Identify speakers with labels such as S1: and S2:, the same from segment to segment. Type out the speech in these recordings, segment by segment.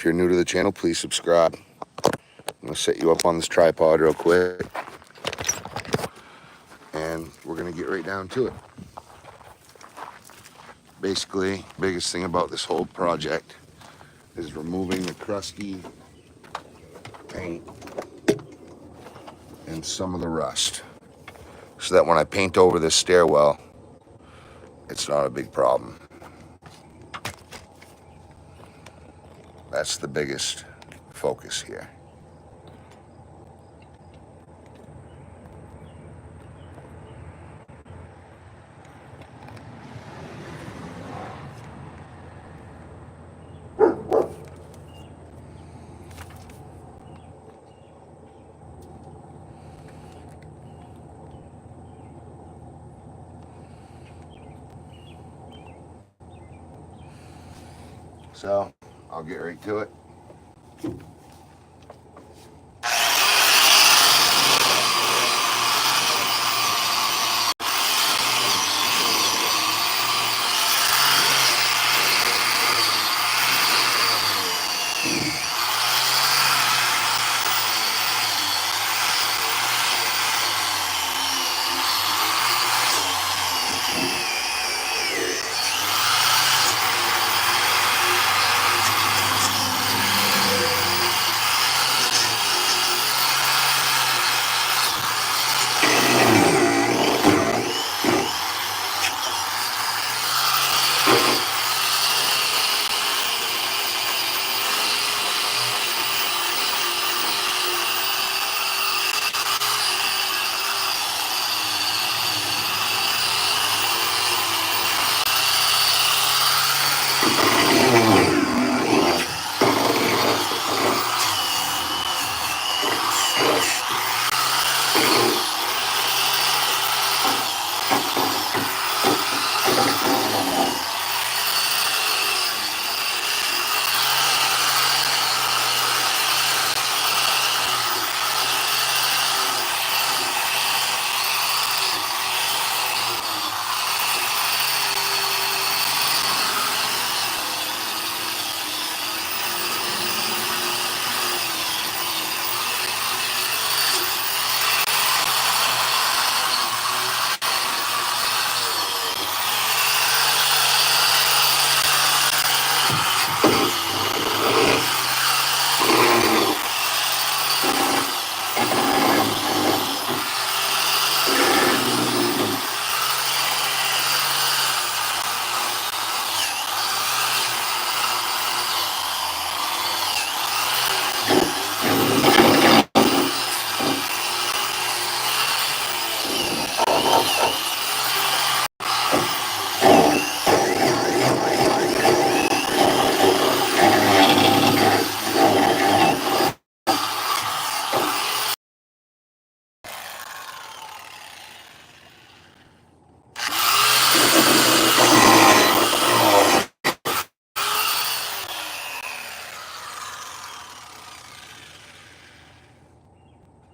S1: If you're new to the channel, please subscribe. I'm going to set you up on this tripod real quick. And we're going to get right down to it. Basically, biggest thing about this whole project is removing the crusty paint and some of the rust, so that when I paint over this stairwell, it's not a big problem. That's the biggest focus here. So I'll get right to it.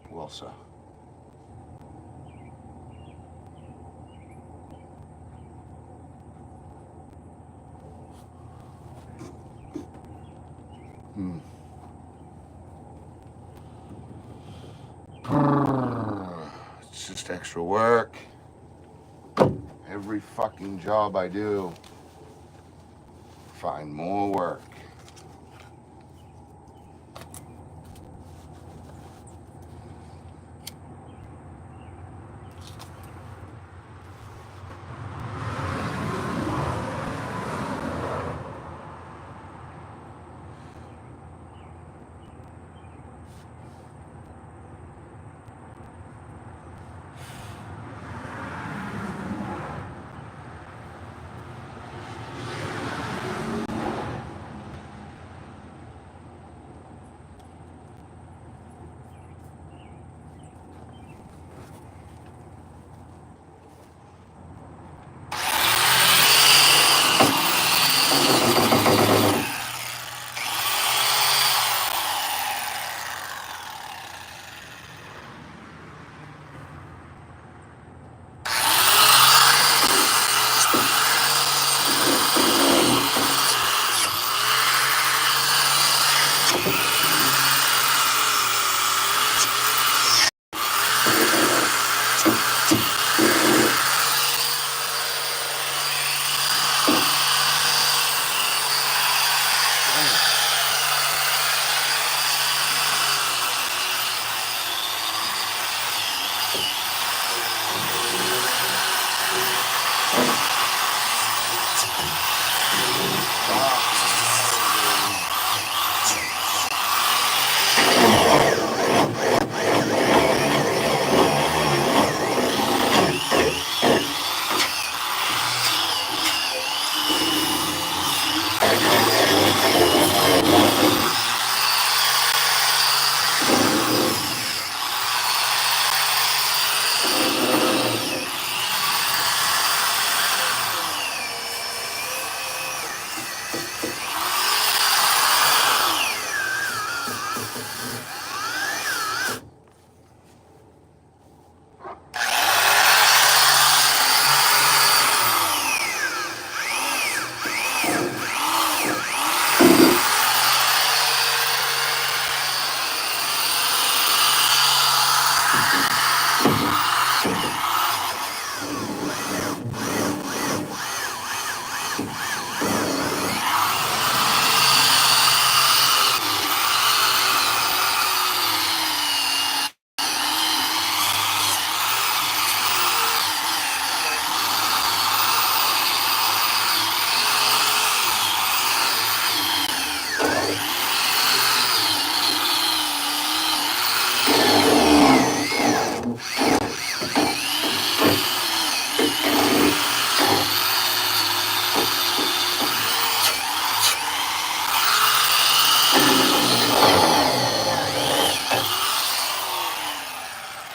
S1: Well, so. It's just extra work. Every fucking job I do, find more work.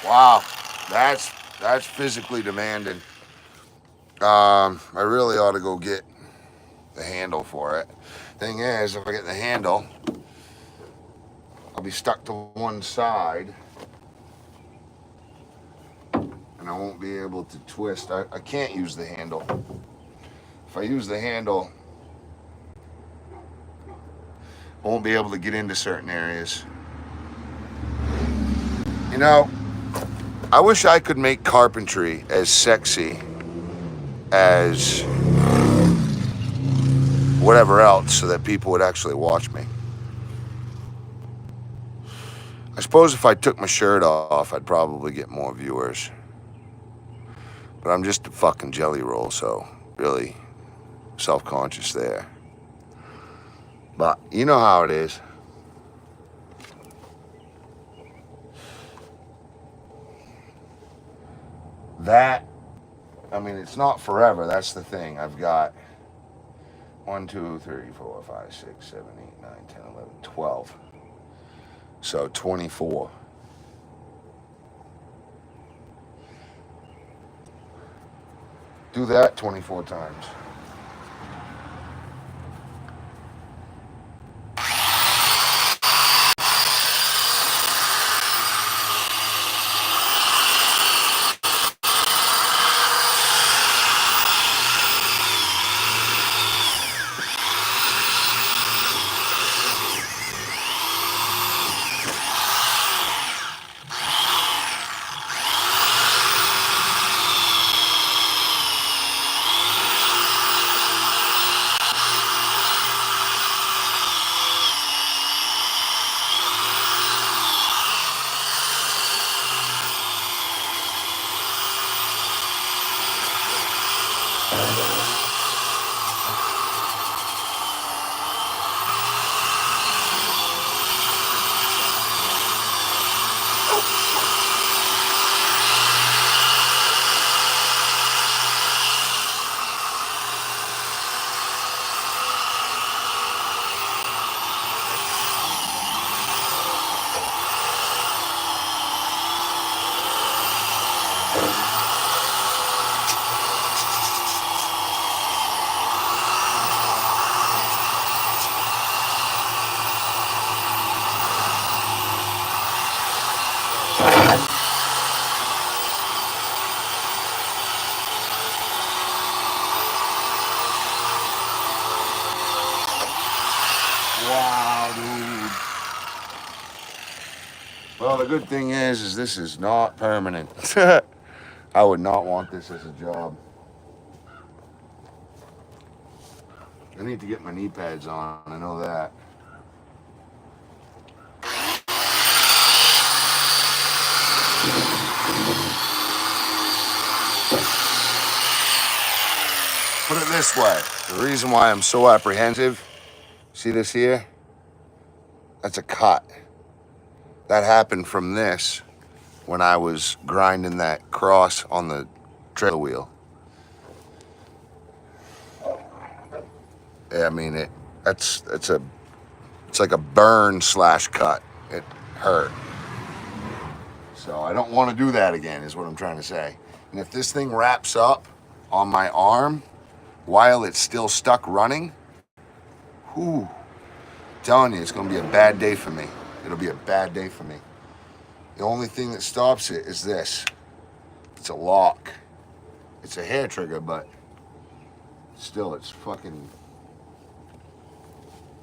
S1: Wow, that's physically demanding. I really ought to go get the handle for it. Thing is, if I get the handle, I'll be stuck to one side and I won't be able to twist. I can't use the handle. If I use the handle, I won't be able to get into certain areas. You know, I wish I could make carpentry as sexy as whatever else so that people would actually watch me. I suppose if I took my shirt off, I'd probably get more viewers. But I'm just a fucking jelly roll, so really self-conscious there. But you know how it is. That, I mean, it's not forever. That's the thing. I've got 1, 2, 3, 4, 5, 6, 7, 8, 9, 10, 11, 12. So 24. Do that 24 times. Well, the good thing is this is not permanent. I would not want this as a job. I need to get my knee pads on, I know that. Put it this way, the reason why I'm so apprehensive, see this here? That's a cut. That happened from this when I was grinding that cross on the trailer wheel. Yeah, I mean it's like a burn slash cut. It hurt. So I don't want to do that again is what I'm trying to say. And if this thing wraps up on my arm while it's still stuck running, whew, I'm telling you, it's gonna be a bad day for me. It'll be a bad day for me. The only thing that stops it is this. It's a lock. It's a hair trigger, but still it's fucking,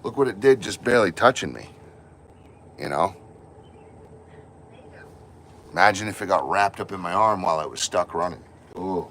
S1: look what it did just barely touching me, you know? Imagine if it got wrapped up in my arm while it was stuck running. Ooh.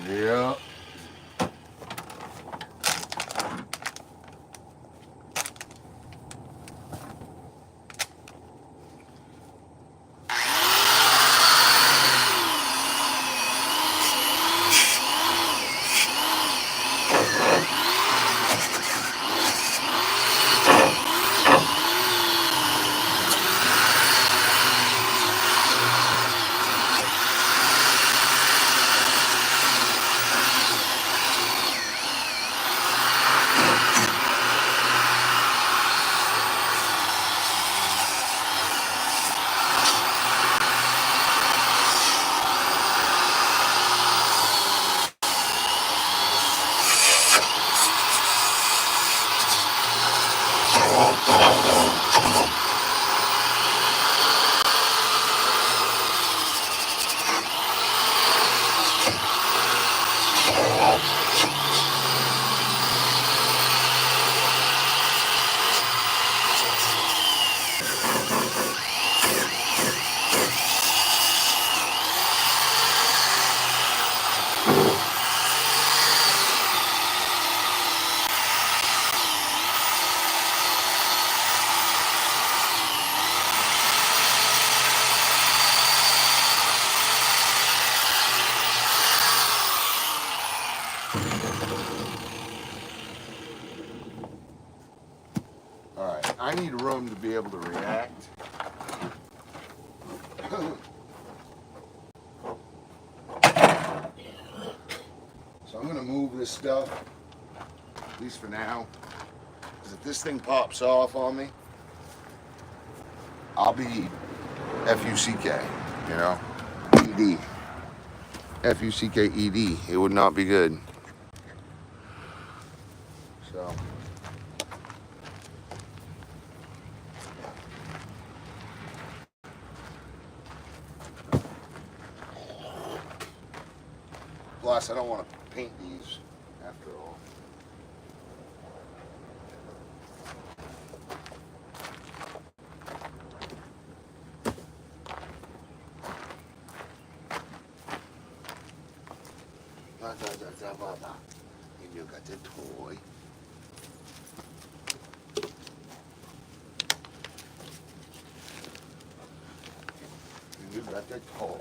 S1: Yeah. All right, I need room to be able to react. So I'm gonna move this stuff, at least for now, because if this thing pops off on me, I'll be F-U-C-K, you know, E-D. F-U-C-K-E-D, it would not be good. So. Plus, I don't want to paint these after all. And you got the toy. And you got the toy.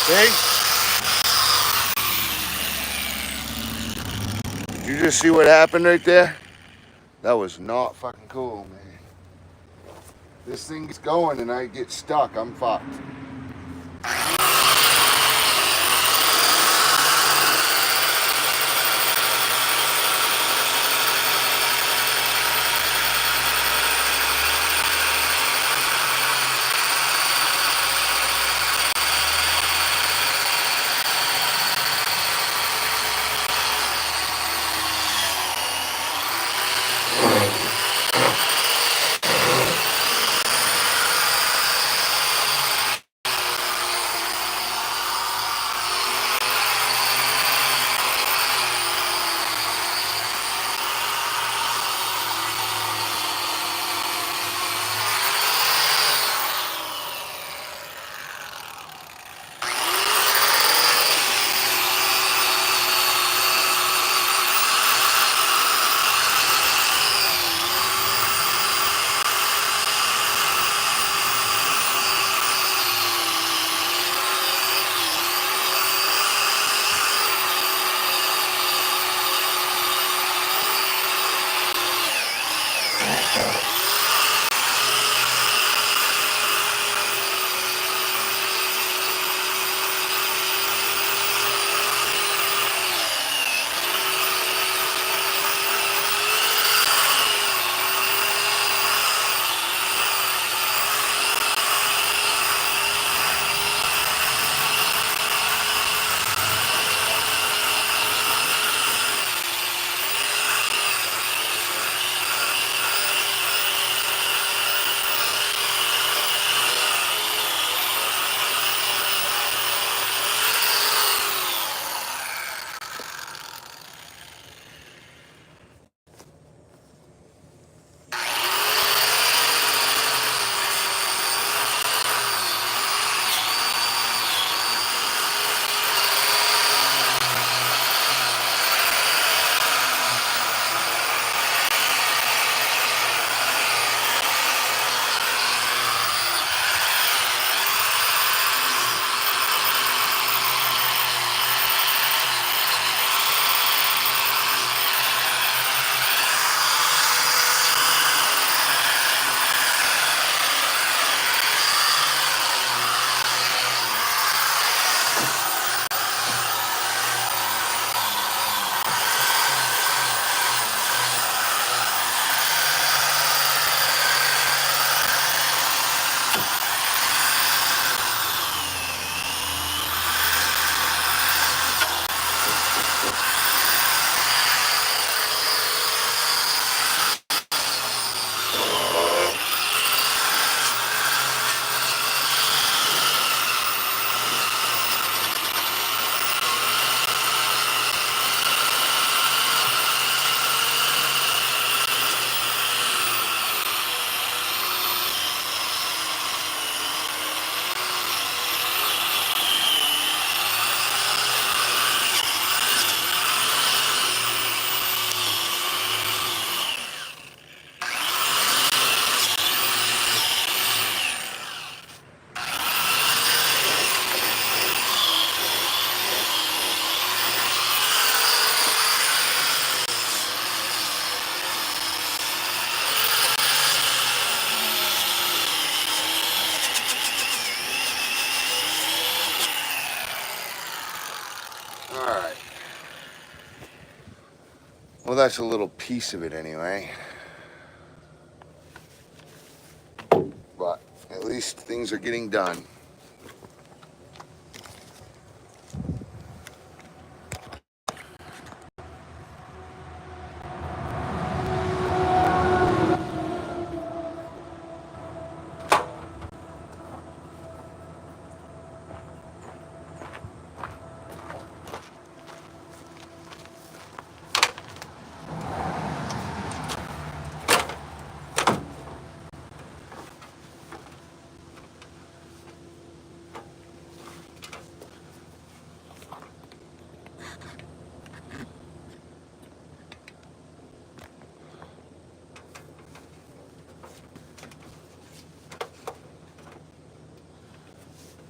S1: See? Did you just see what happened right there? That was not fucking cool, man. This thing gets going and I get stuck, I'm fucked. Well, that's a little piece of it anyway. But at least things are getting done.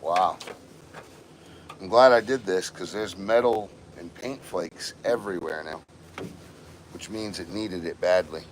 S1: Wow. I'm glad I did this because there's metal and paint flakes everywhere now, which means it needed it badly.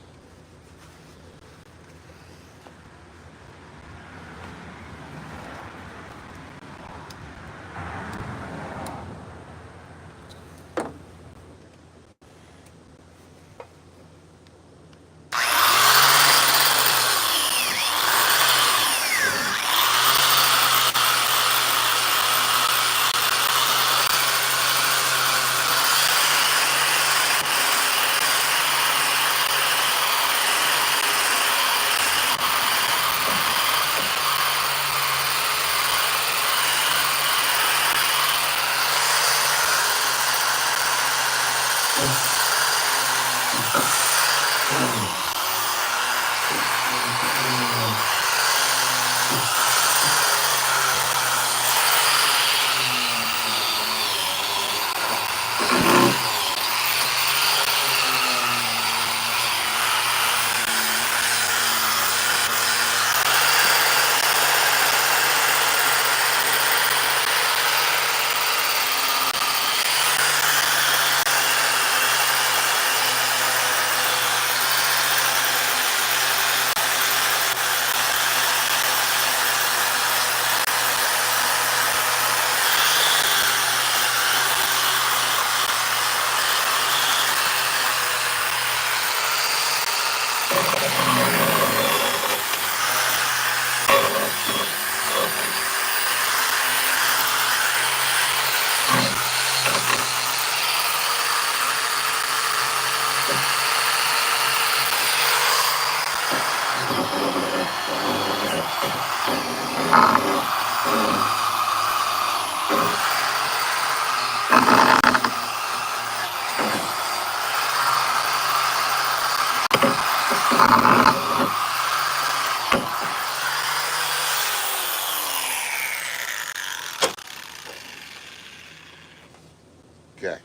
S1: Okay.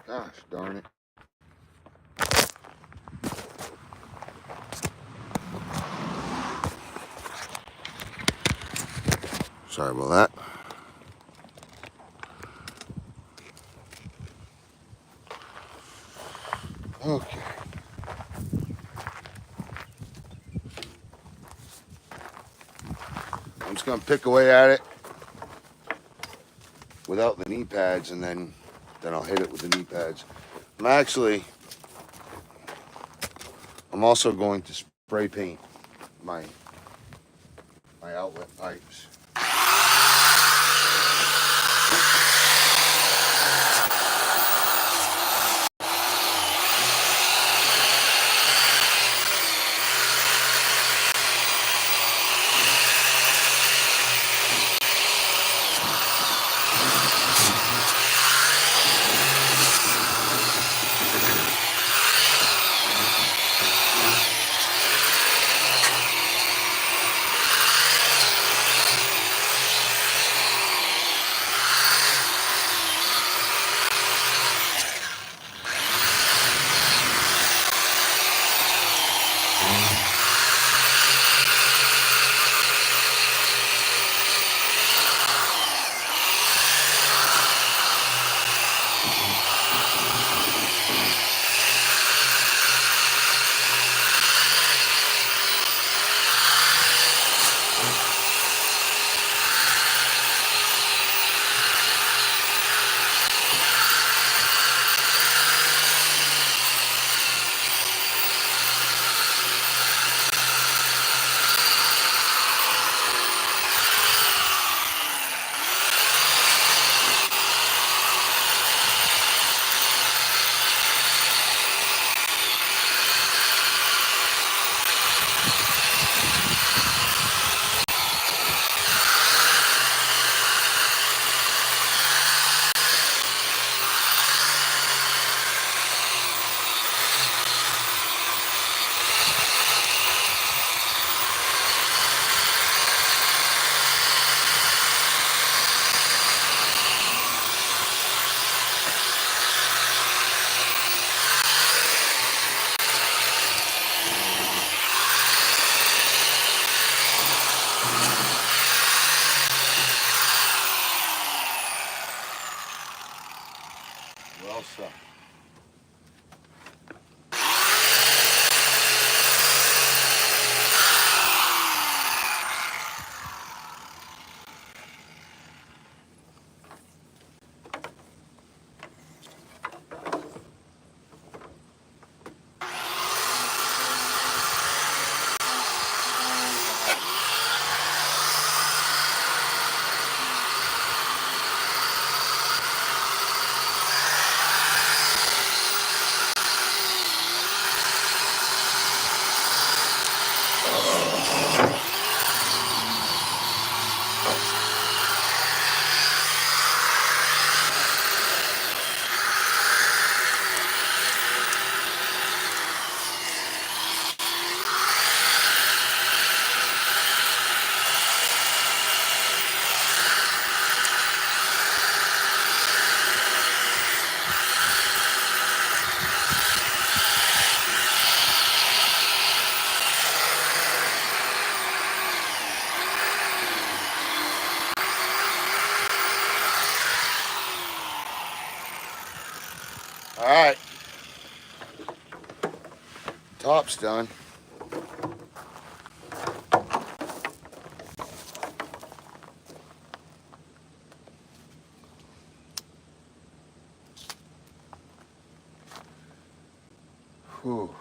S1: Gosh darn it. Sorry about that. Okay. I'm just gonna pick away at it without the knee pads, and then I'll hit it with the knee pads. I'm also going to spray paint my outlet pipes. All right. Top's done. Whew.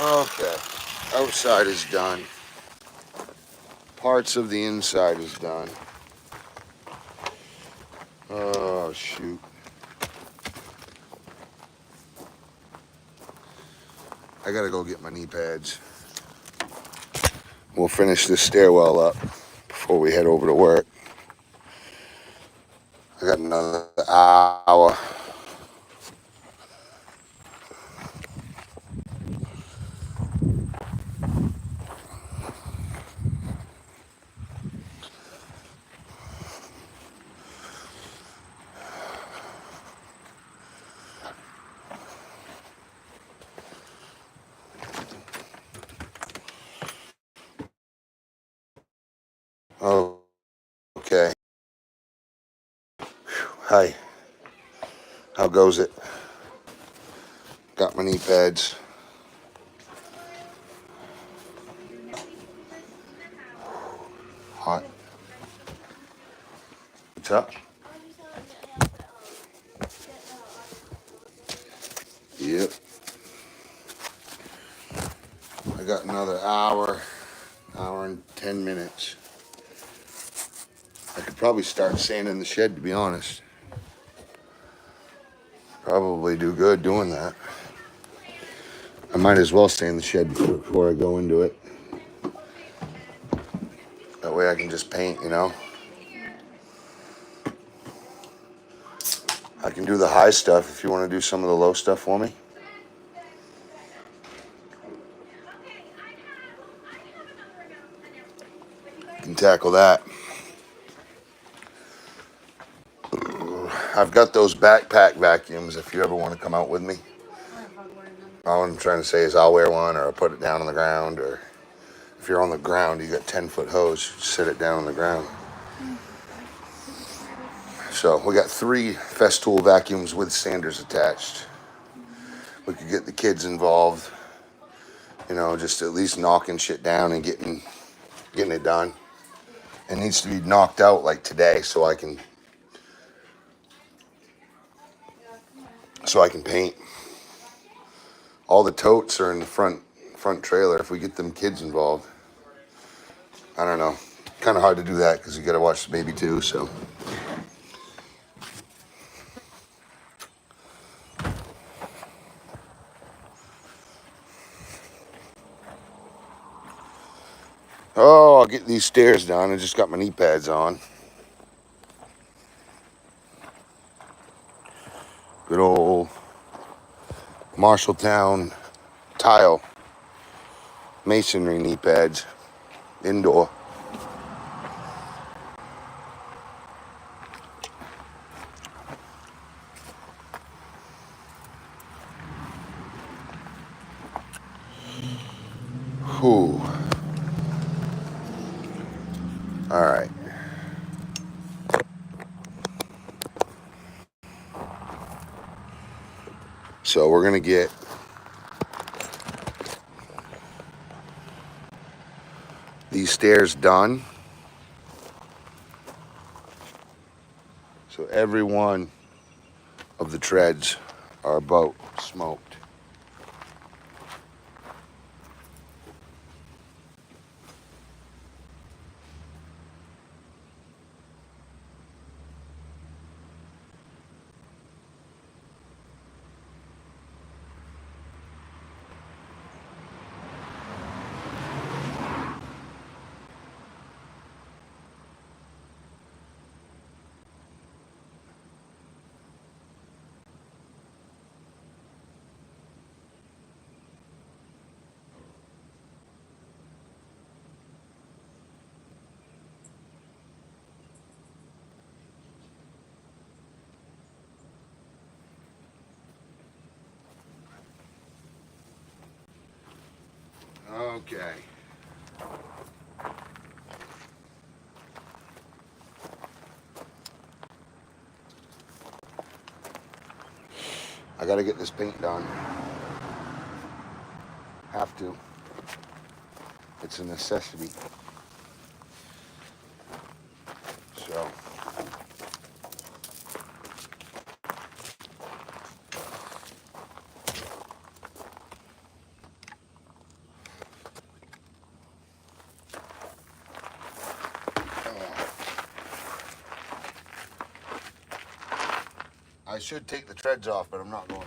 S1: Okay. Outside is done. Parts of the inside is done. Oh, shoot. I gotta go get my knee pads. We'll finish this stairwell up before we head over to work. I got another hour. Oh, okay. Hi. How goes it? Got my knee pads. Hot. What's up? Yep. I got another hour and 10 minutes. I could probably start sanding the shed, to be honest. Probably do good doing that. I might as well sand the shed before I go into it. That way I can just paint, you know. I can do the high stuff if you want to do some of the low stuff for me. You can tackle that. I've got those backpack vacuums if you ever want to come out with me. All I'm trying to say is I'll wear one, or I'll put it down on the ground, or if you're on the ground, you got 10-foot hose, sit it down on the ground. So we got 3 Festool vacuums with sanders attached. We could get the kids involved, you know, just at least knocking shit down and getting it done. It needs to be knocked out like today so I can paint. All the totes are in the front trailer. If we get them kids involved, I don't know. Kind of hard to do that because you got to watch the baby too. So. Oh, I'll get these stairs done. I just got my knee pads on. Good old Marshalltown tile masonry knee pads, indoor. Whew. All right. So we're going to get these stairs done. So every one of the treads are about smoked. Okay. I got to get this paint done. Have to. It's a necessity. So. I should take the treads off, but I'm not going to.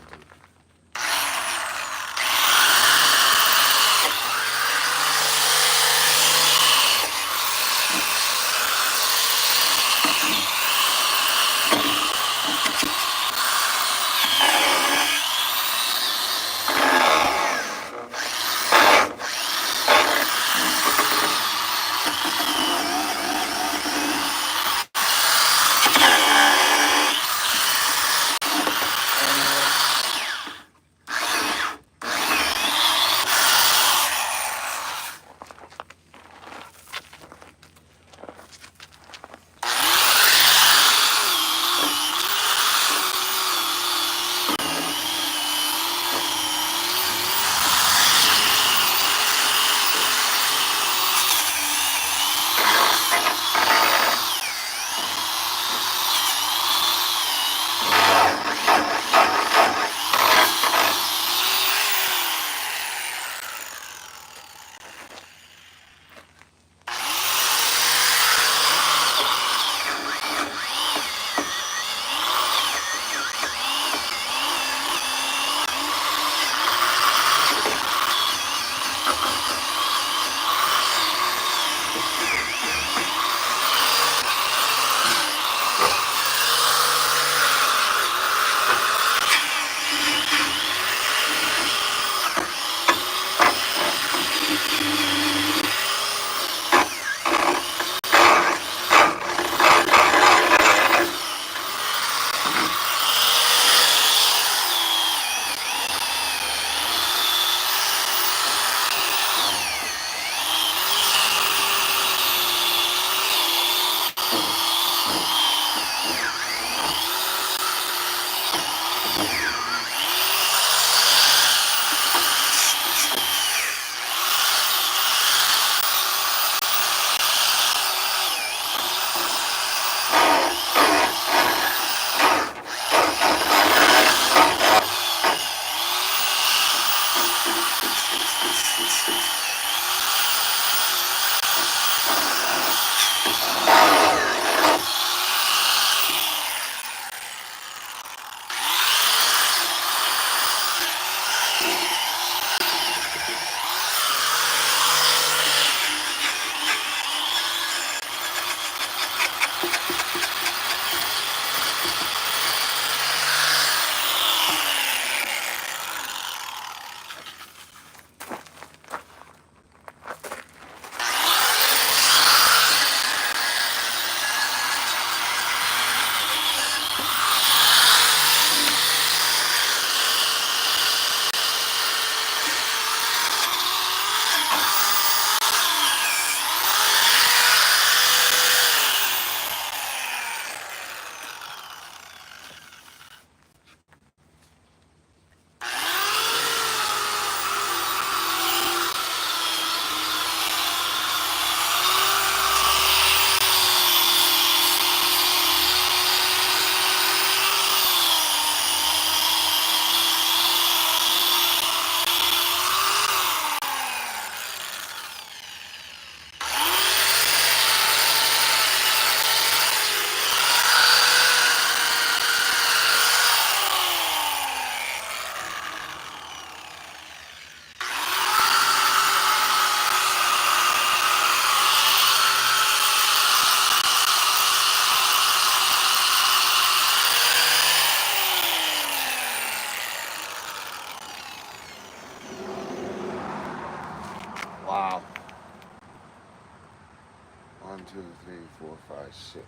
S1: 6.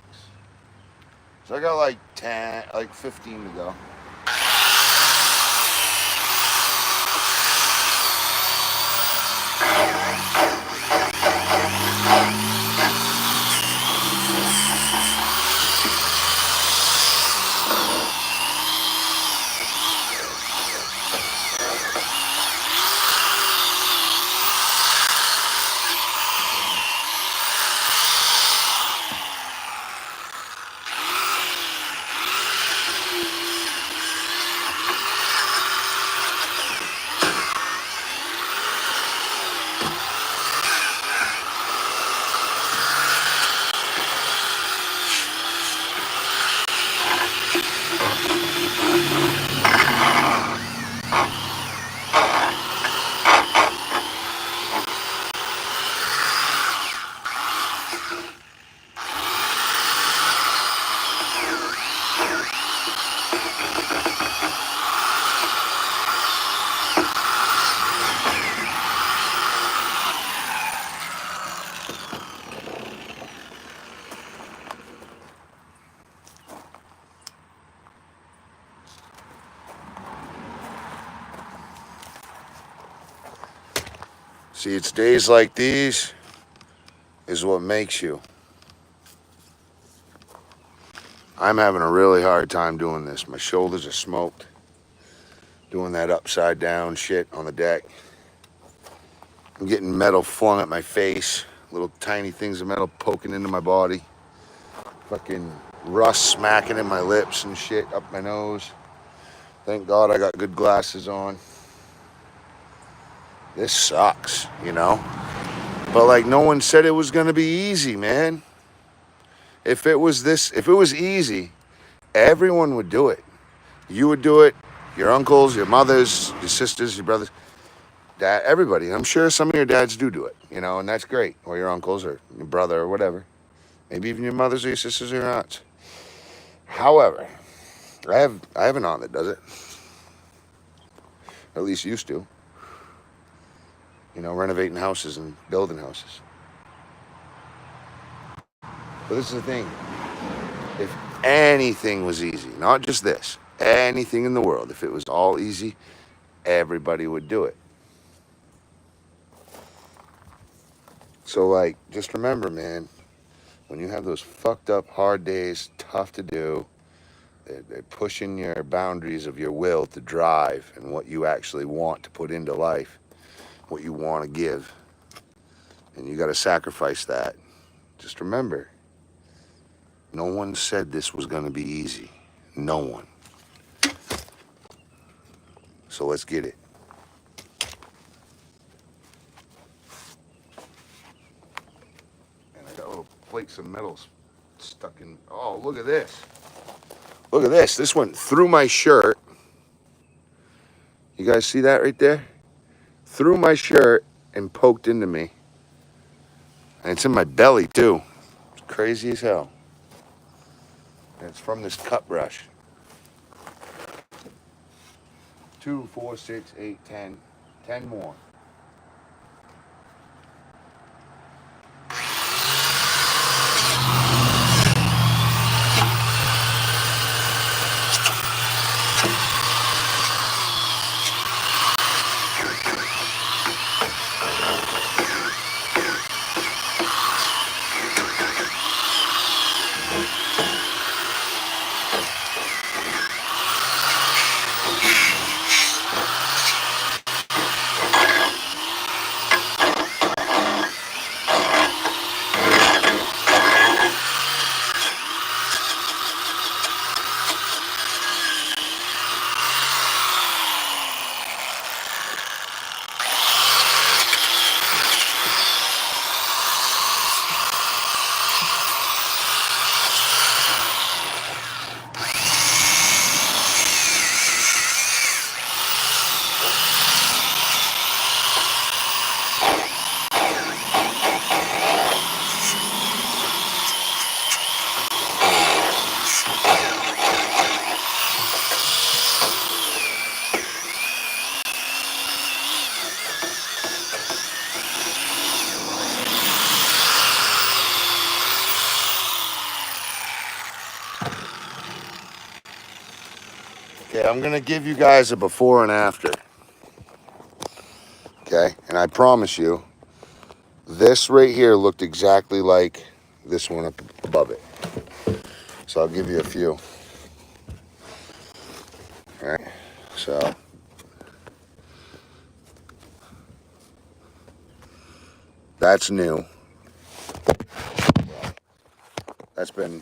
S1: So I got like 10, like 15 to go. See, it's days like these is what makes you. I'm having a really hard time doing this. My shoulders are smoked. Doing that upside down shit on the deck. I'm getting metal flung at my face. Little tiny things of metal poking into my body. Fucking rust smacking in my lips and shit up my nose. Thank God I got good glasses on. This sucks, you know? But like no one said it was gonna be easy, man. If it was easy, everyone would do it. You would do it, your uncles, your mothers, your sisters, your brothers, dad, everybody. I'm sure some of your dads do it, you know, and that's great. Or your uncles or your brother or whatever. Maybe even your mothers or your sisters or your aunts. However, I have an aunt that does it. At least used to. You know, renovating houses and building houses. But this is the thing. If anything was easy, not just this, anything in the world, if it was all easy, everybody would do it. So, like, just remember, man, when you have those fucked up, hard days, tough to do, they're pushing your boundaries of your will to drive and what you actually want to put into life, what you want to give. And you got to sacrifice that. Just remember, no one said this was going to be easy. No one. So let's get it. And I got little plates of metals stuck in. Oh, look at this. Look at this. This went through my shirt. You guys see that right there? Through my shirt and poked into me. And it's in my belly too. It's crazy as hell. And it's from this cut brush. 2, 4, 6, 8, 10. 10 more. Okay, I'm gonna give you guys a before and after. Okay, and I promise you, this right here looked exactly like this one up above it. So I'll give you a few. All right, so that's new. That's been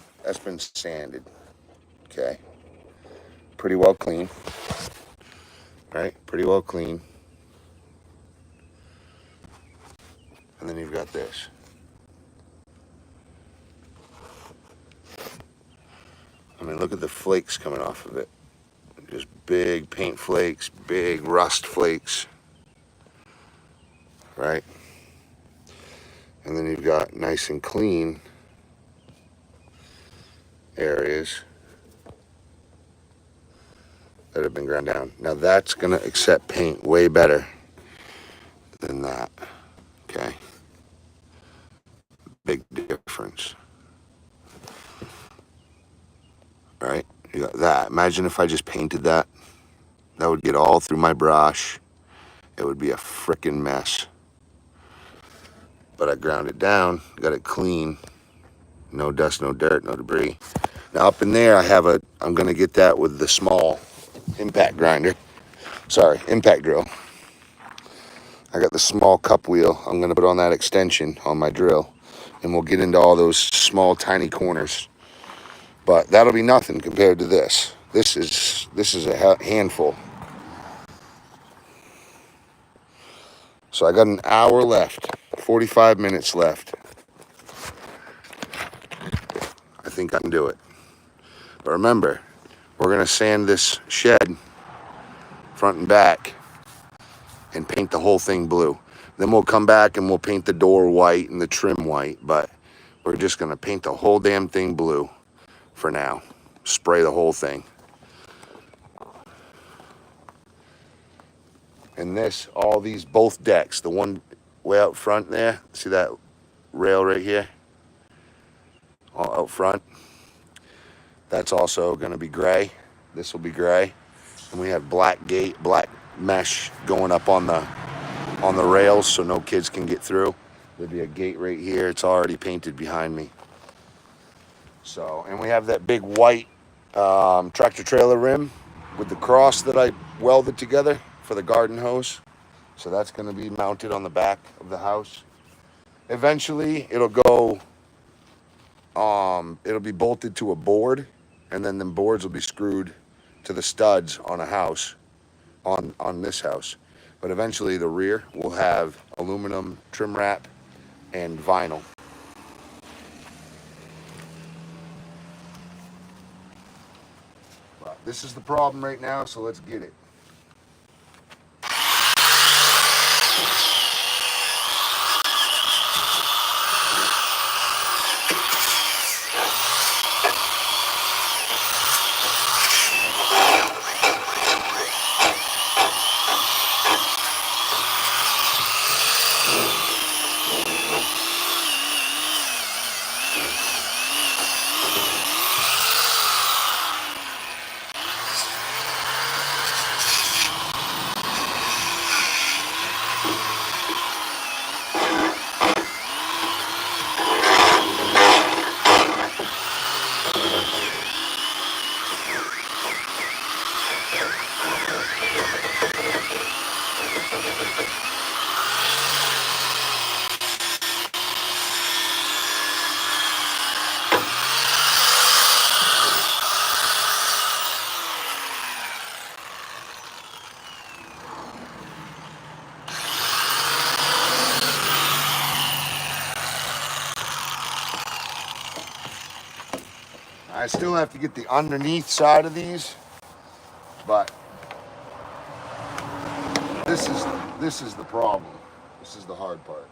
S1: sanded. Okay, pretty well clean. Right, pretty well clean. And then you've got this. I mean, look at the flakes coming off of it. Just big paint flakes, big rust flakes. Right? And then you've got nice and clean areas that have been ground down. Now that's gonna accept paint way better than that. Okay? Big difference. Right? You got that. Imagine if I just painted that. That would get all through my brush. It would be a frickin' mess. But I ground it down, got it clean. No dust, no dirt, no debris. Now up in there I'm gonna get that with the small impact grinder. Sorry, impact drill. I got the small cup wheel. I'm gonna put on that extension on my drill and we'll get into all those small tiny corners. But that'll be nothing compared to this. This is a handful. So I got an hour left, 45 minutes left. I think I can do it. But remember, we're gonna sand this shed front and back and paint the whole thing blue. Then we'll come back and we'll paint the door white and the trim white, but we're just gonna paint the whole damn thing blue for now. Spray the whole thing. And this, all these, both decks, the one way out front there, see that rail right here? All out front. That's also gonna be gray. This will be gray. And we have black mesh going up on the rails so no kids can get through. There'll be a gate right here. It's already painted behind me. So, and we have that big white tractor trailer rim with the cross that I welded together for the garden hose. So that's going to be mounted on the back of the house. Eventually it'll go, it'll be bolted to a board, and then the boards will be screwed to the studs on a house, on this house. But eventually the rear will have aluminum trim wrap and vinyl. But this is the problem right now, so let's get it. I still have to get the underneath side of these, but this is the problem. This is the hard part.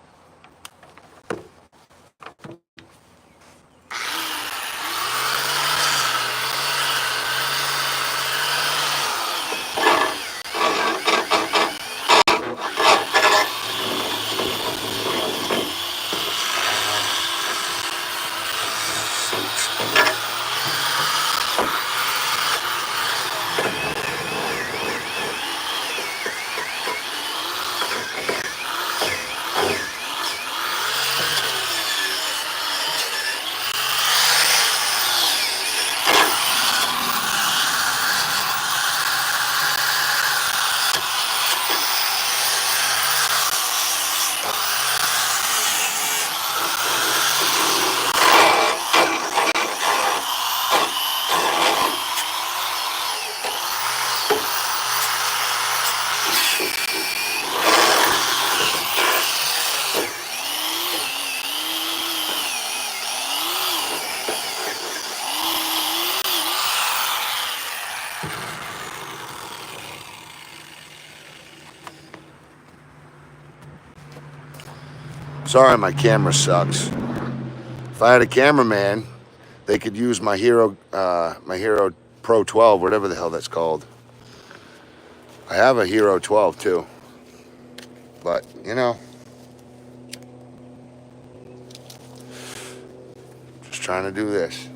S1: Sorry, my camera sucks. If I had a cameraman, they could use my Hero Pro 12, whatever the hell that's called. I have a Hero 12 too, but you know, just trying to do this.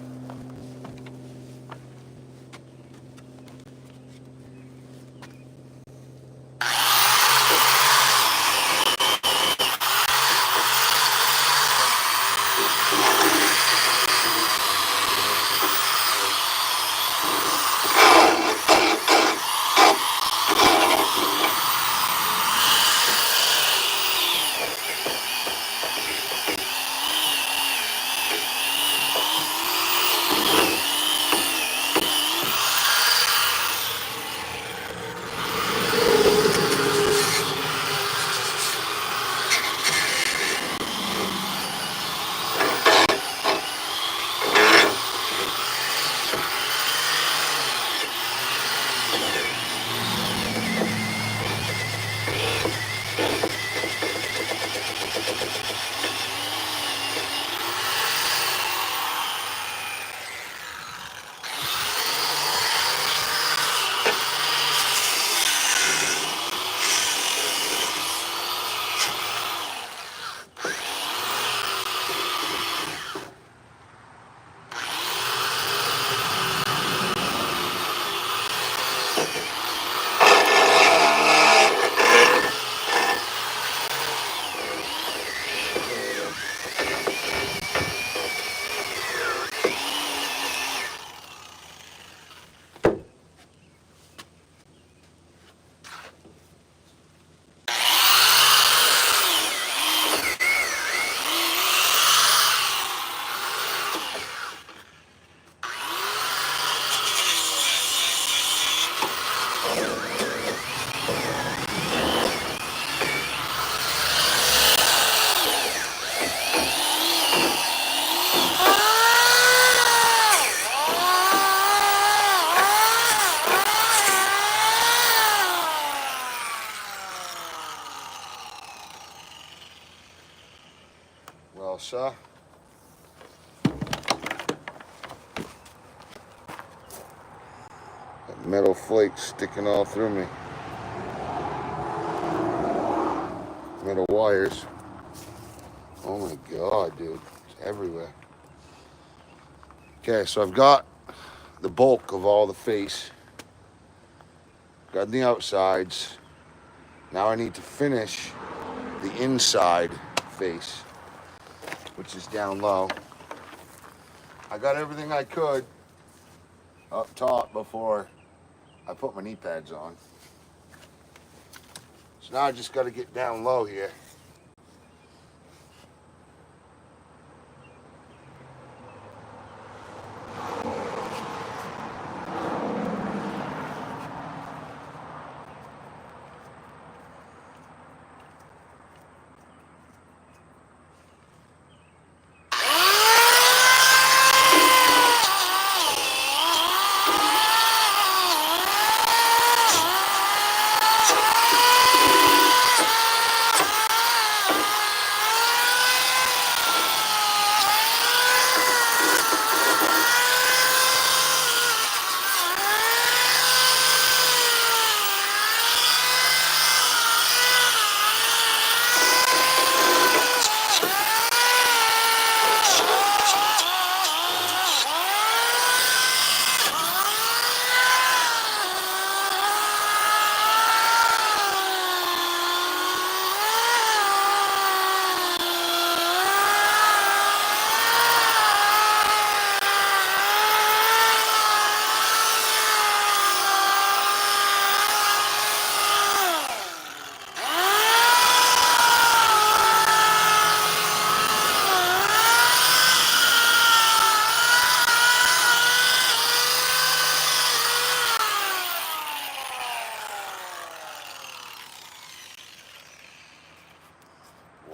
S1: Well, sir, that metal flake sticking all through me. Metal wires. Oh my God, dude, it's everywhere. Okay, so I've got the bulk of all the face. Got the outsides. Now I need to finish the inside face, which is down low. I got everything I could up top before I put my knee pads on. So now I just got to get down low here.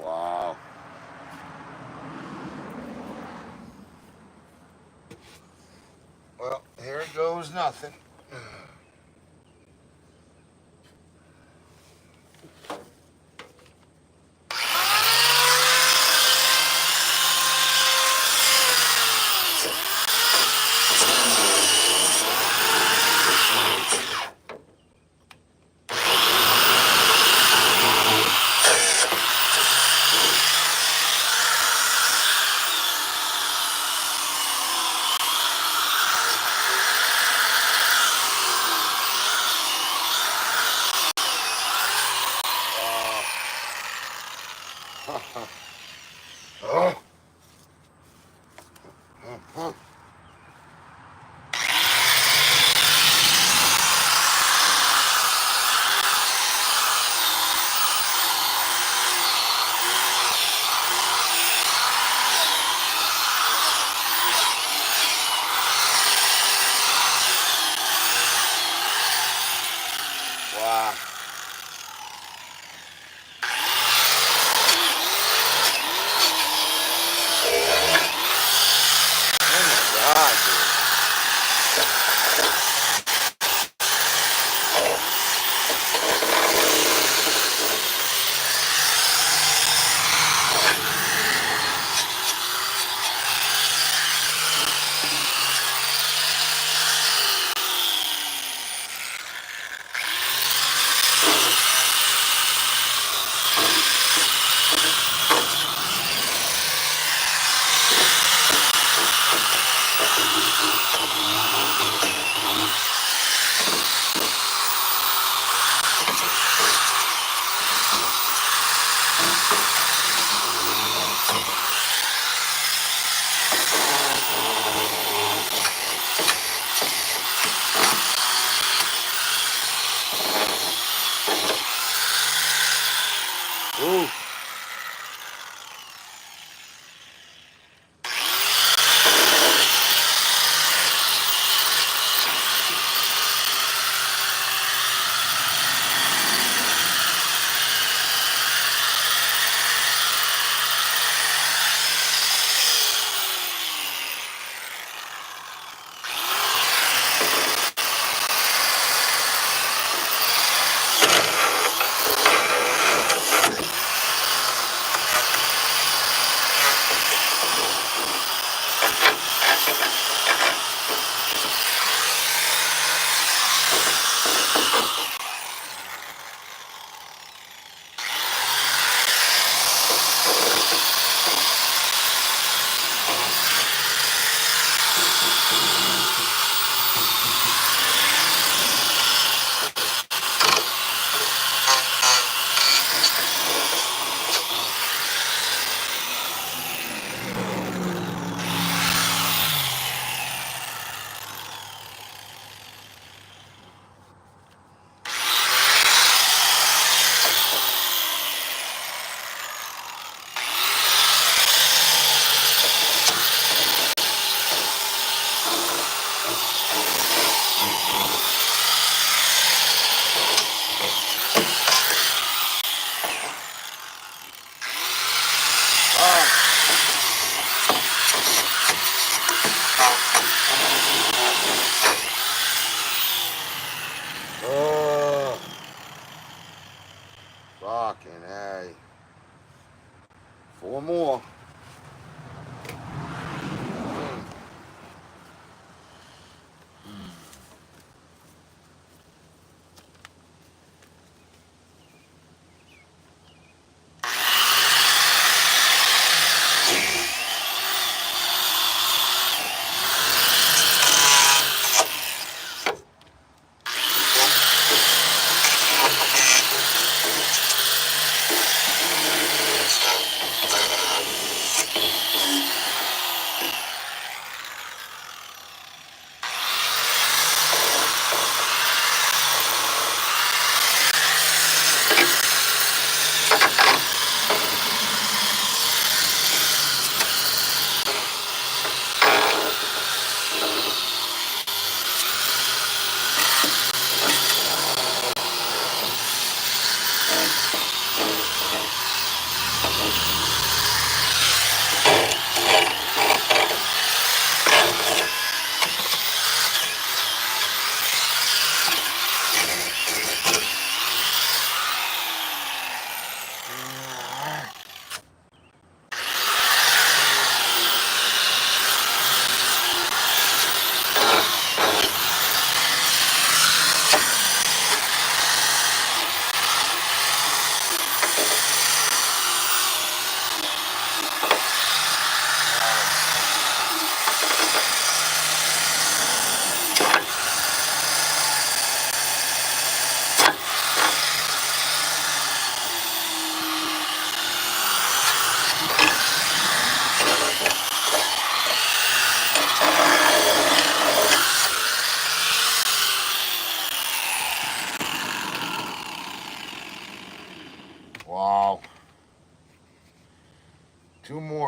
S1: Wow. Well, here goes nothing.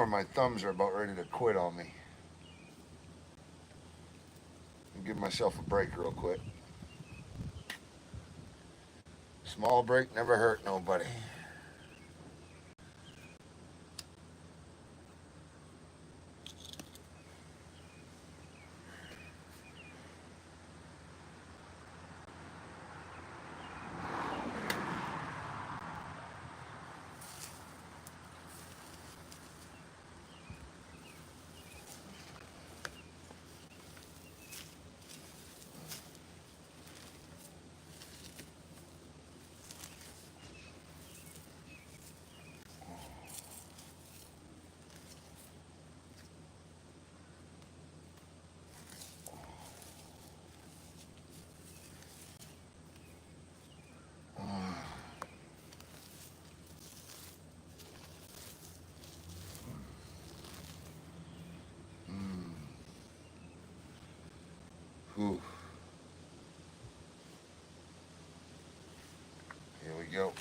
S1: or my thumbs are about ready to quit on me. I'll give myself a break real quick. Small break never hurt nobody. Ooh. Here we go.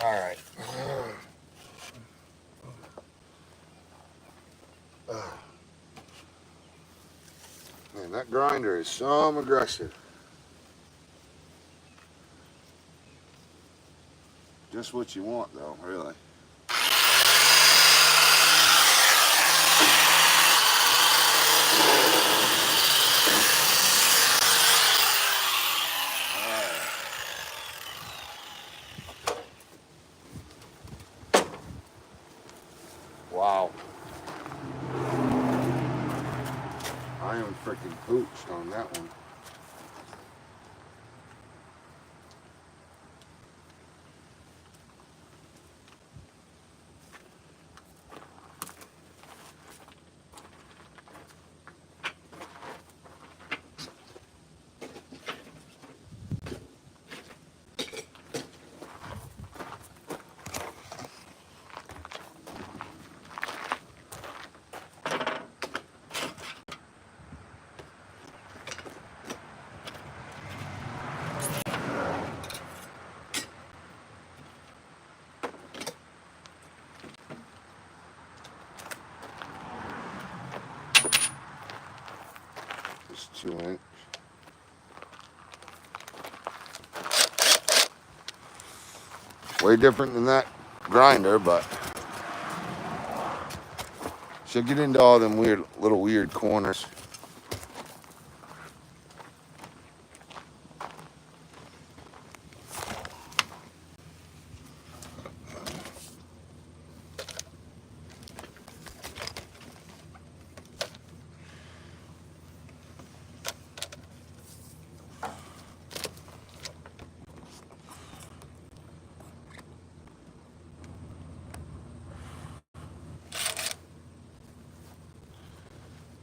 S1: All right. Man, that grinder is so aggressive. Just what you want, though, really. Wow. I am freaking pooched on that one. Just 2 inch. Way different than that grinder, but she'll get into all them little weird corners.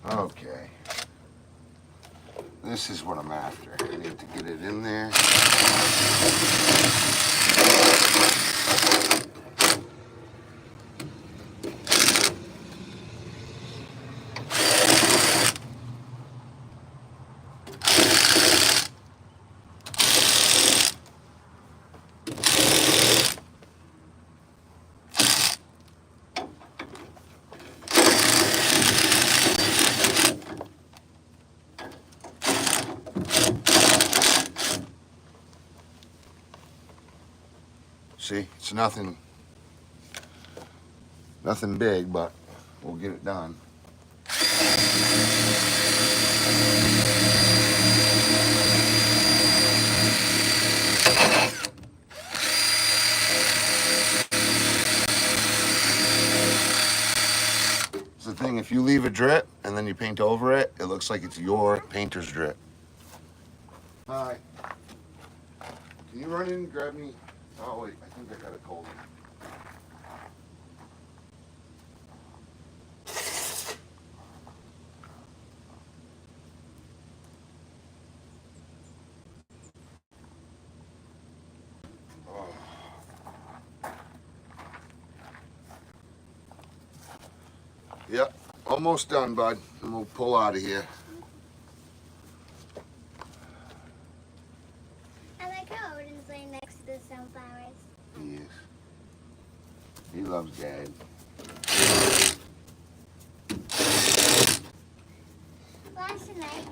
S1: Okay. This is what I'm after. I need to get it in there. See, it's nothing big, but we'll get it done. It's the thing, if you leave a drip and then you paint over it, it looks like it's your painter's drip. Hi. Can you run in and grab me Oh wait, I think I got a cold one. Yep, almost done, bud. And we'll pull out of here.
S2: I like how Odin's laying next to the sunflowers.
S1: He is. He loves Dad.
S2: Last night,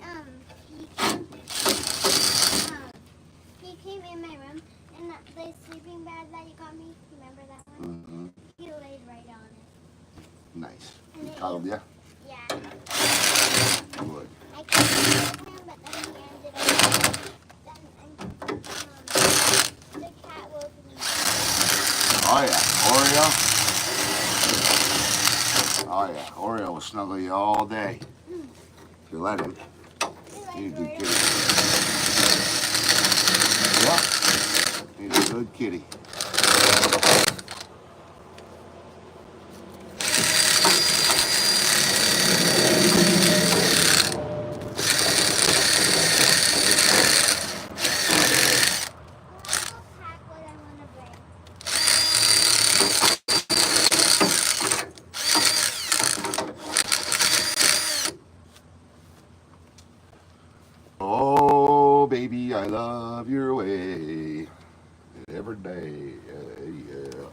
S2: he came in my room, and the sleeping bag that you got me, remember that one?
S1: Mm-hmm.
S2: He laid right on it.
S1: Nice.
S2: And
S1: He cuddled you?
S2: Yeah.
S1: Good.
S2: I couldn't hold him, but then he ended up, the cat woke me.
S1: Oh yeah, Oreo. Oh yeah, Oreo will snuggle you all day. If you let him. He's a good kitty. Yeah. He's a good kitty.
S2: Pack what I want to bring.
S1: Oh, baby, I love your way. Every day. Yeah.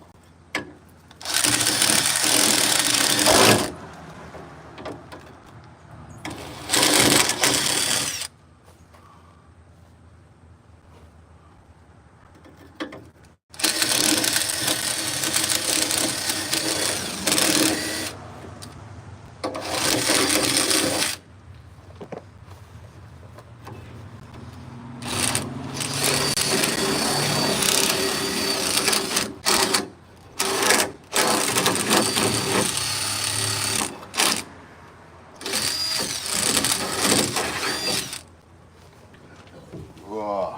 S1: Whoa.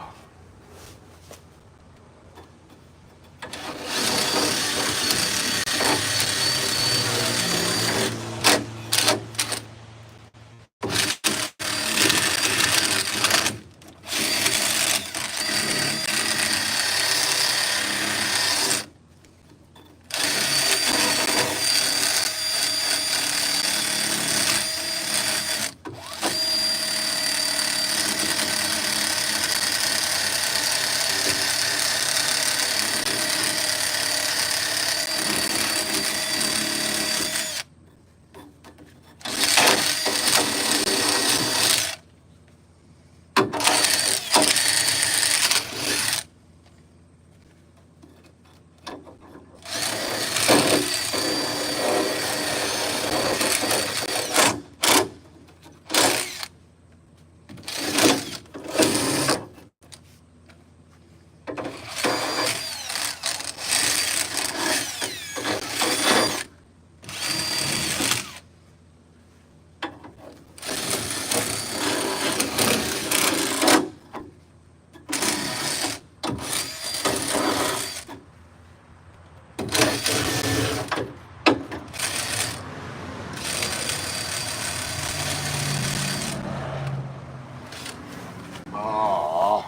S1: Oh.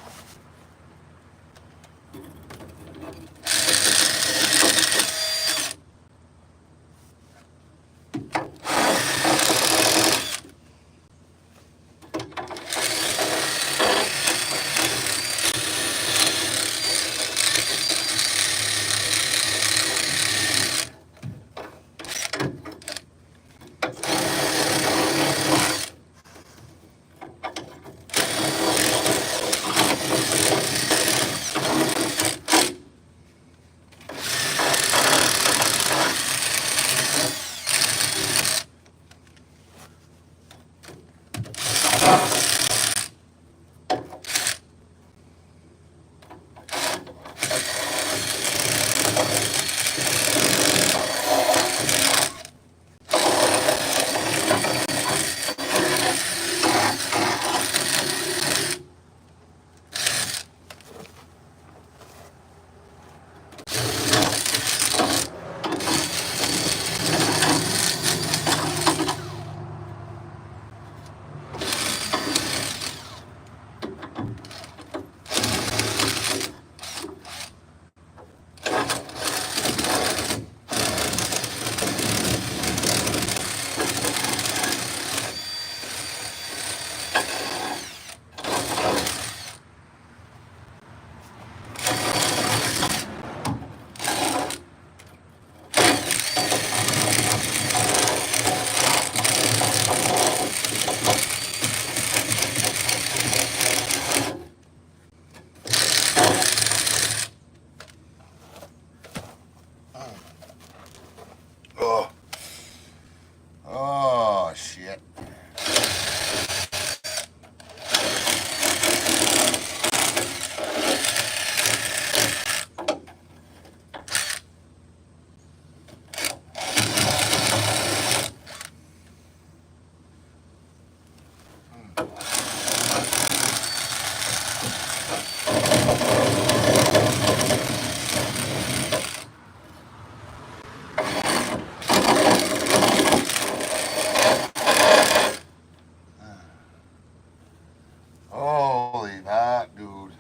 S1: Holy hot, dude.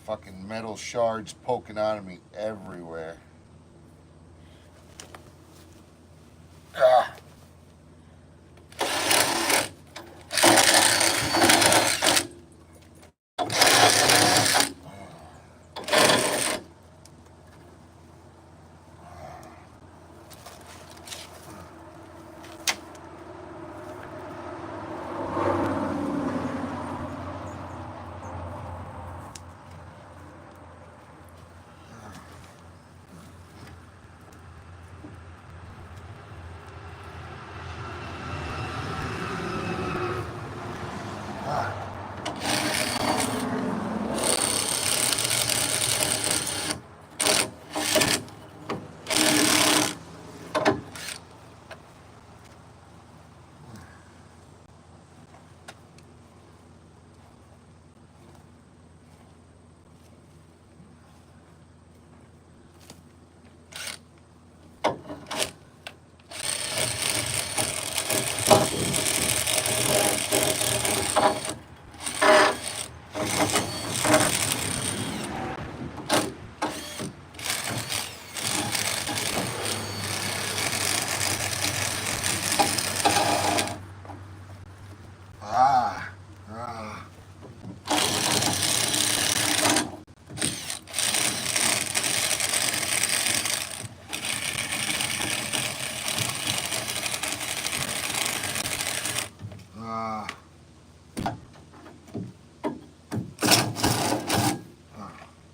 S1: Fucking metal shards poking out of me everywhere. Ah. Ah.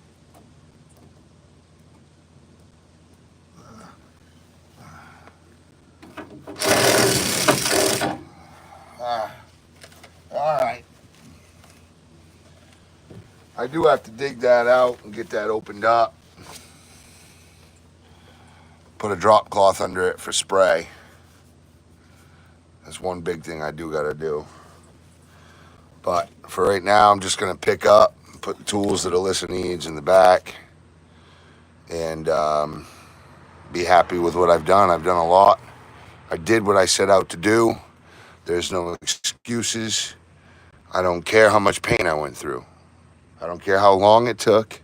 S1: Ah. Ah. Ah. All right. I do have to dig that out and get that opened up. Put a drop cloth under it for spray. That's one big thing I do gotta do. But for right now, I'm just gonna pick up, put the tools that Alyssa needs in the back, and be happy with what I've done. I've done a lot. I did what I set out to do. There's no excuses. I don't care how much pain I went through. I don't care how long it took.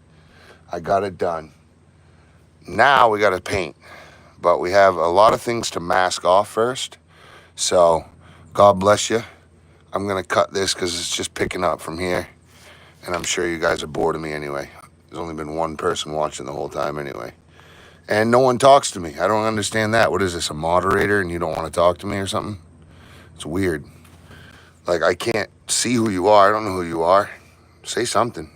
S1: I got it done. Now we gotta paint. But we have a lot of things to mask off first. So, God bless you. I'm gonna cut this because it's just picking up from here. And I'm sure you guys are bored of me anyway. There's only been one person watching the whole time anyway. And no one talks to me. I don't understand that. What is this, a moderator and you don't want to talk to me or something? It's weird. Like, I can't see who you are. I don't know who you are. Say something.